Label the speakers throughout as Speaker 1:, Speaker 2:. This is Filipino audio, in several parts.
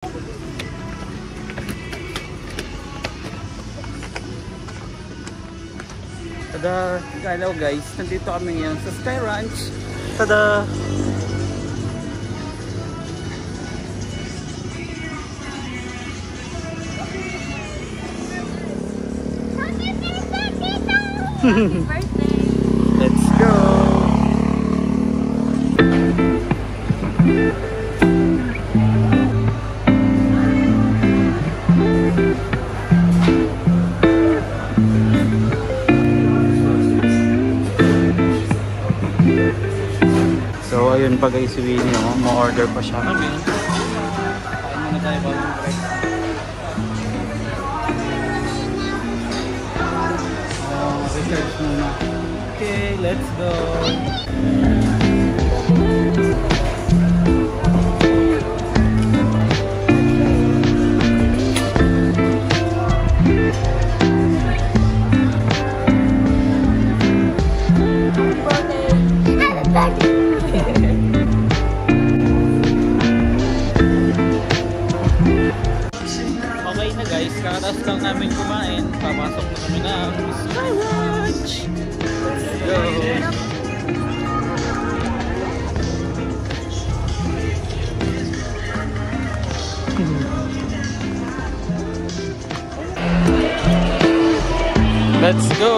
Speaker 1: Tada! Hello guys, nandito kami ngayon sa Sky Ranch. Tada!
Speaker 2: Happy birthday!
Speaker 1: Let's go! So ayun pa guys, si Winnie, ma-order pa siya. Kain muna tayo bagong break. Research muna. Okay, let's go! Okay na guys, kakatapos lang namin kumain. Papasok na kami ng Sky Ranch! Let's go! Let's go!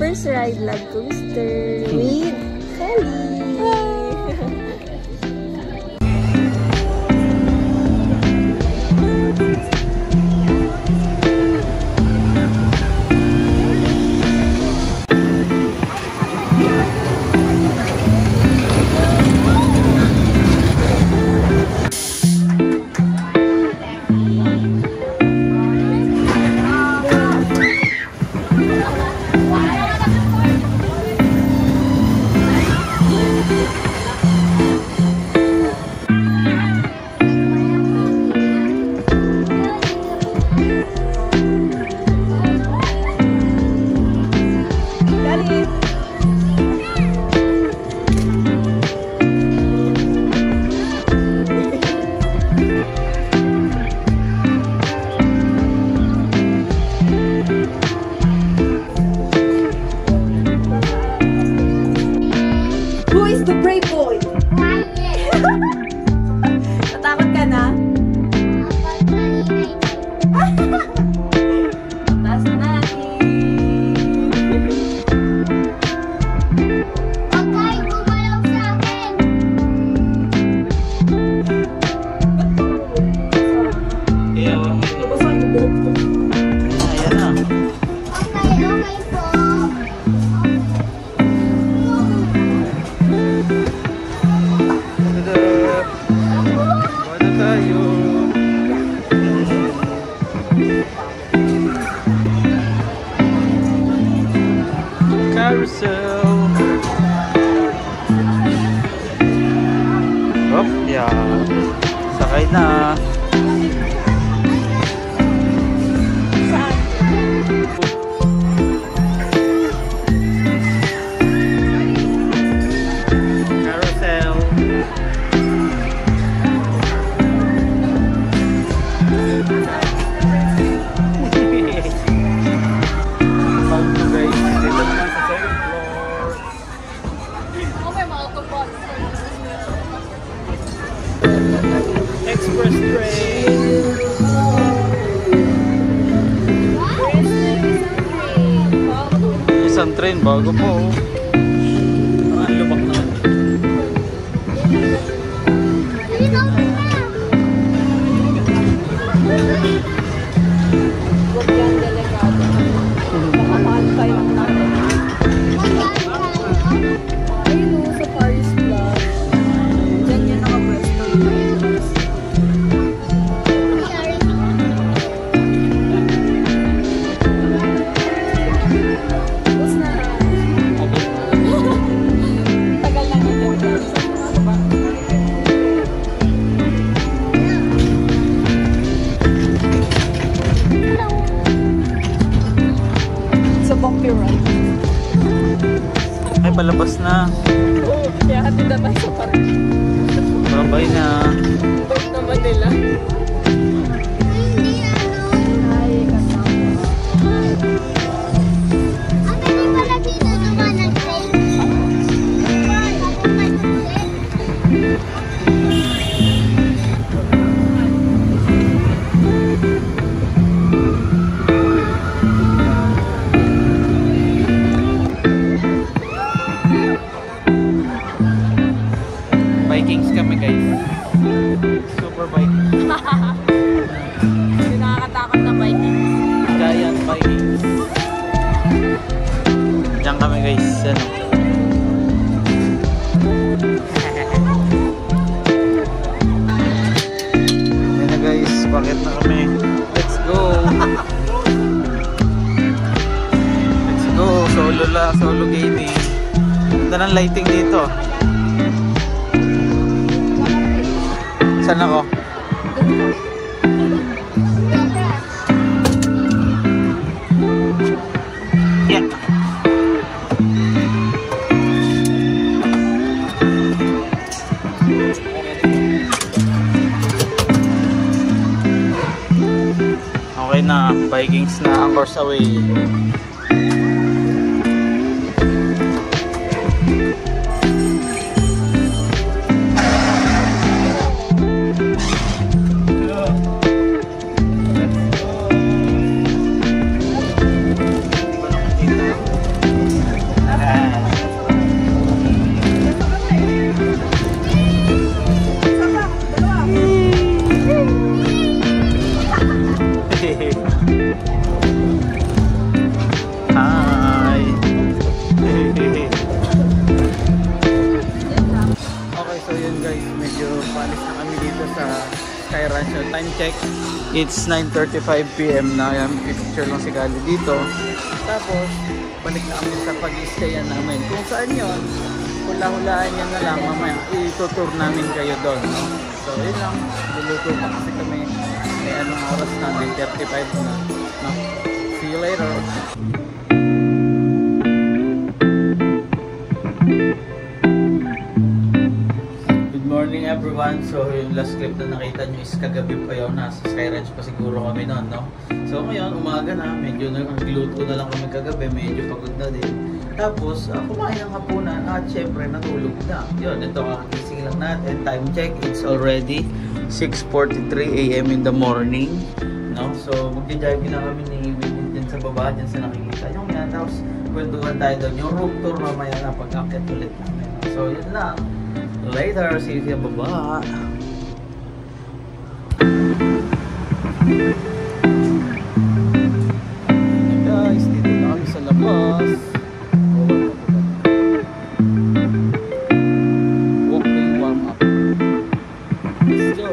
Speaker 2: First ride lag coaster with Kelly. Who is the brave boy? Natakot ka na? Taas na natin.
Speaker 3: Okay, gumalaw sa akin.
Speaker 2: Nabasan mo buhok ko.
Speaker 1: Ayan na.
Speaker 3: Okay, okay po.
Speaker 1: Bana tayo. Carousel. Hop, yeah. Sakay na. Carousel. Express train. Isang train bago po. Ang lubak naman.
Speaker 2: Huwag yan delikado. Makapahal kayo ang natin. Ayun o, sa Paris Plus. Ganda pa sa parang.
Speaker 1: Bye na.
Speaker 2: Bait naman nila.
Speaker 3: Hindi ano.
Speaker 2: Ay, kasama.
Speaker 3: Ang hindi pala dito naman ang train. Papunta sa train.
Speaker 1: Vikings kami guys. Super bike.
Speaker 2: Hindi nakakatakot na biking.
Speaker 1: Giant Vikings. Diyan kami guys. Ano? Yan na guys. Bakit na kami? Let's go. Let's go. Solo la. Solo gaming. Ganda ng lighting dito. Saan ako? Yeah. Okay na, Vikings na ang course away. Hi. Okay, so yun guys, medyo palis na kami dito sa Sky Ranch. So, time check, it's 9:35 PM na. Yan, picture lang si Gali dito. Tapos, balik na kami sa pag-stayan namin. Kung saan yun, hula-hulaan nyo na lang. Mamaya, itutour namin kayo doon. No? So, yun lang. Luluto pa kasi kami. May anong oras na, 9:35 na. No? See you later. Good morning everyone. So yung last clip na nakita nyo is kagabi pa yun. Nasa Sky Ranch pa siguro kami noon, no? So ngayon, umaga na. Medyo nagluto na lang kami kagabi. Medyo pagod na din. Tapos, kumain ng hapunan at syempre natulog na. Yun, ito kakagising lang natin. Time check, it's already 6:43 AM in the morning. No? So magja-drive na kami ni Ibig dyan sa baba, dyan sa nakikita nyo yan. Tapos kwentuhan tayo doon. Yung room tour mamaya na pag-akit ulit namin. So yun lang. Later, see you sa baba. Guys, dito na kami sa labas. Walking warm up. Let's go.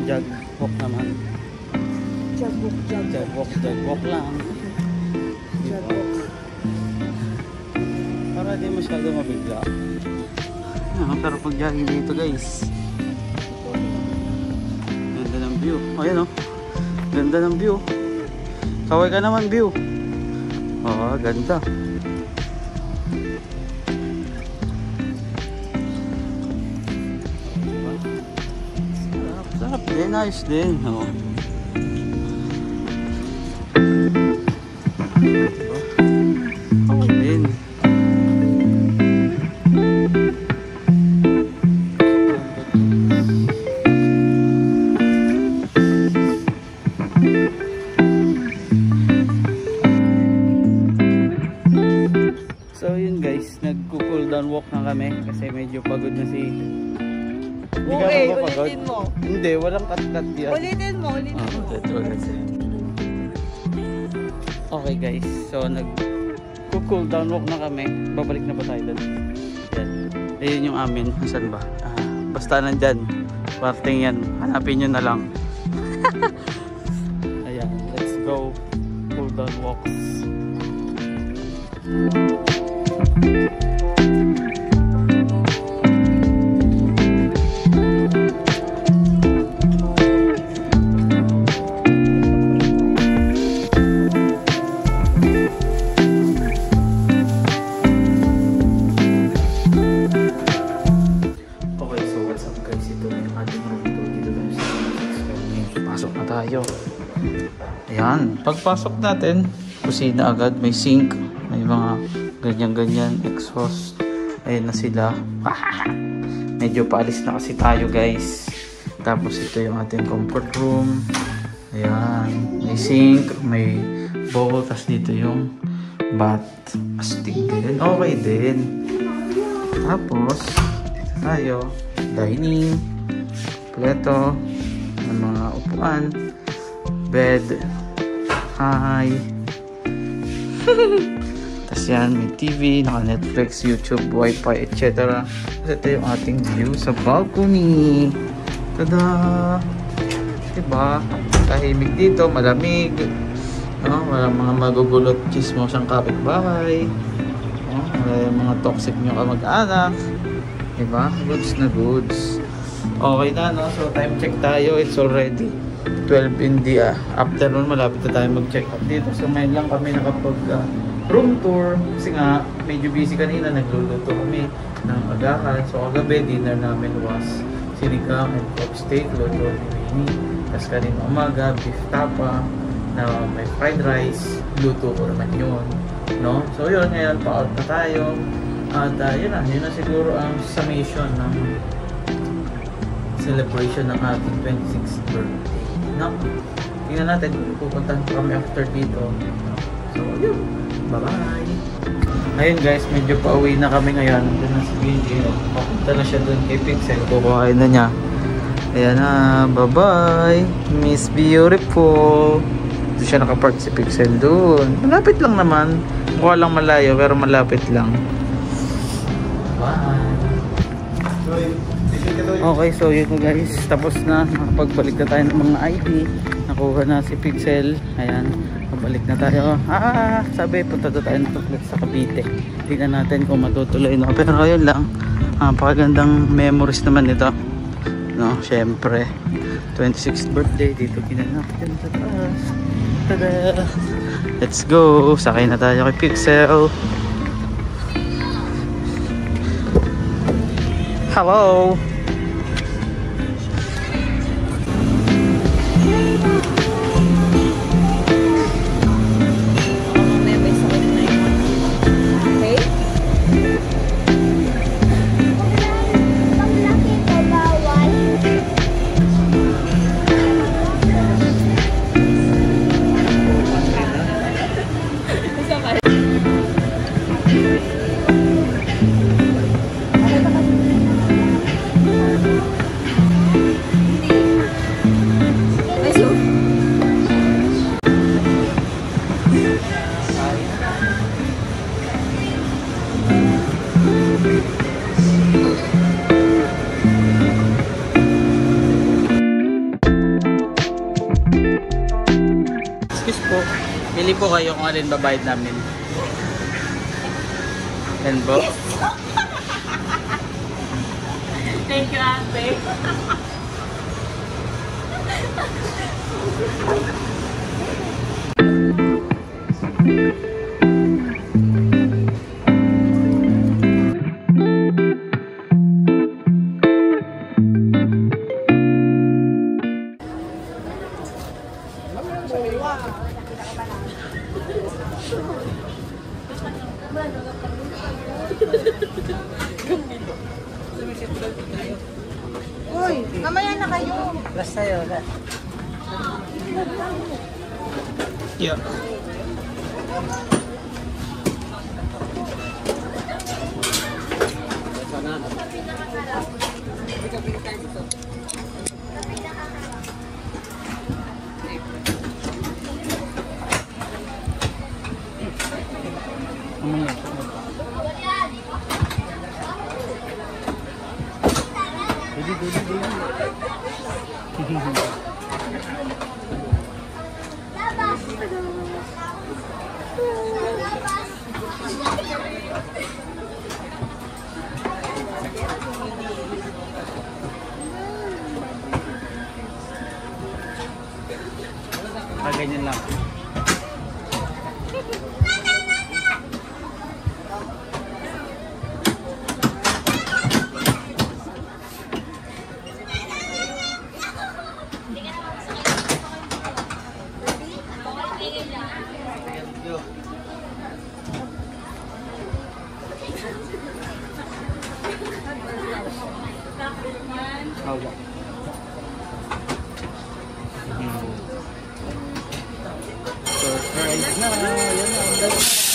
Speaker 1: jog walk naman. Jog walk lang. Para di masyado mabigla. Pero pag jogging dito guys, ganda ng view. Ayan oh, ganda ng view. Kaway ka naman view. Ganda. Sarap din, ayos din. Okay din. So yun guys, nagko-cool down walk na kami kasi medyo pagod na si...
Speaker 2: Okay, ulitin mo.
Speaker 1: Hindi, walang cut-cut yan.
Speaker 2: Ulitin mo.
Speaker 1: Okay guys, so nag-cool down walk na kami. Babalik na ba tayo doon? Yan. Ayun yung amin. Saan ba? Basta nandyan. Parting yan. Hanapin nyo na lang. Ayan, let's go. Cool down walks. Ayan, pagpasok natin, kusina agad, may sink, may mga ganyan-ganyan, exhaust. Ayan na sila. Medyo paalis na kasi tayo guys. Tapos ito yung ating comfort room. Ayan, may sink, may bowl, tas dito yung bath. Astig din, okay din. Tapos, tayo, dining, pleto, ng mga upuan, bed, hi. Tapos yan, may TV, naka Netflix, YouTube, Wi-Fi, etc. Tapos ito yung ating view sa balcony. Tada! Diba? Tahimik dito, malamig. Walang mga magugulot chismos ang kapitbahay. Wala mga toxic nyo kamag-anak. Diba? Goods na goods. Okay na, no? So time check tayo. It's already 12 in the afternoon. Malapit na tayo mag-check up dito. So ngayon lang kami nakapag room tour. Kasi nga, medyo busy kanina. Nagluluto kami ng agahan. So kagabi, dinner namin was sinigang and pork steak. Luto ni Winnie. Tapos kanina umaga, beef tapa na may fried rice. Luto ko naman yun. No? So yun, ngayon pa-out na tayo. At yun na siguro ang summation ng celebration ng ating 26th birthday. No? Tingnan natin kung pupuntahan kami after dito. So, yun. Bye-bye! Ayun guys, medyo pauwi na kami ngayon. Nandun na si Benji. Papunta na siya dun kay Pixel. Kukuhain na niya. Ayan na. Bye-bye! Miss Beautiful! Dito siya nakapark si Pixel dun. Malapit lang naman. Mukha lang malayo pero malapit lang. Bye! Okay, so yun guys, tapos na, nakapagbalik na tayo ng mga ID, nakuha na si Pixel. Ayan, pabalik na tayo. Sabi, punta na tayo sa Cavite. Tingnan natin kung matutuloy na. Pero ayun lang, napakagandang memories naman ito, no? Syempre 26th birthday, dito kinanap dyan sa taas. Tada! Let's go, sakay na tayo kay Pixel. Hello! Pili po kayo kung alin babayad namin. Yan po.
Speaker 2: Thank you, ate.
Speaker 4: Uy, mamaya na kayo.
Speaker 2: Basta yun.
Speaker 1: Yeah. Ganyan lang. Surprise na! Yan na, ang dami.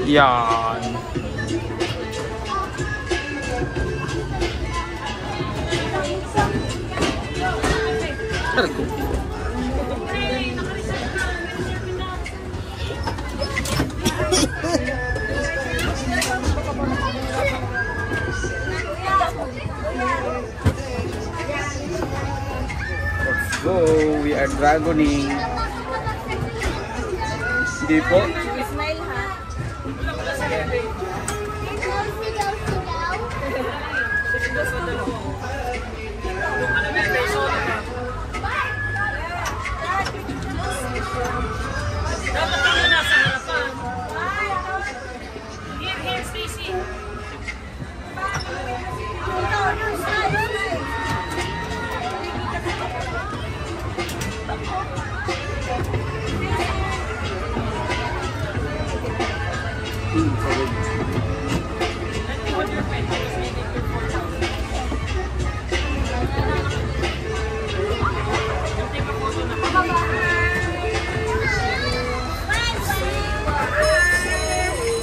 Speaker 1: Yan. Cargo. Let's go. We are dragoning. Hindi po.
Speaker 2: Smile ha.
Speaker 4: Dapat ako nasa harapan. Here, Stacy.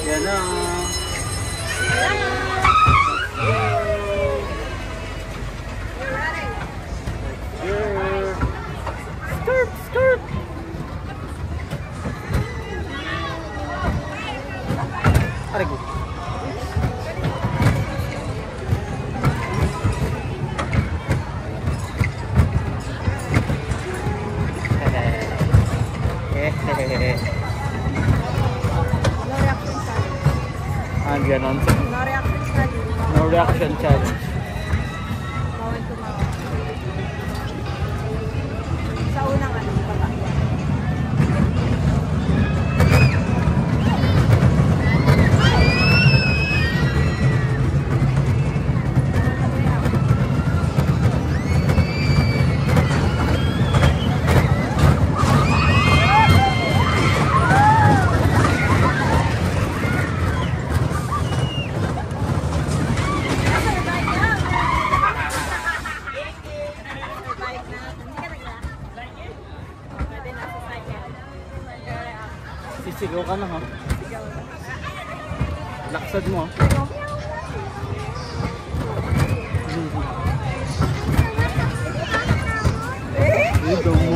Speaker 1: Yan na. Skirt, skirt. Aray ko. Ganon.
Speaker 2: No reaction challenge.
Speaker 1: No reaction challenge.
Speaker 2: Bawal tumawa. Sa unang ano, baba.
Speaker 1: Sisigaw ka na ha. Laksad mo. Ito mo.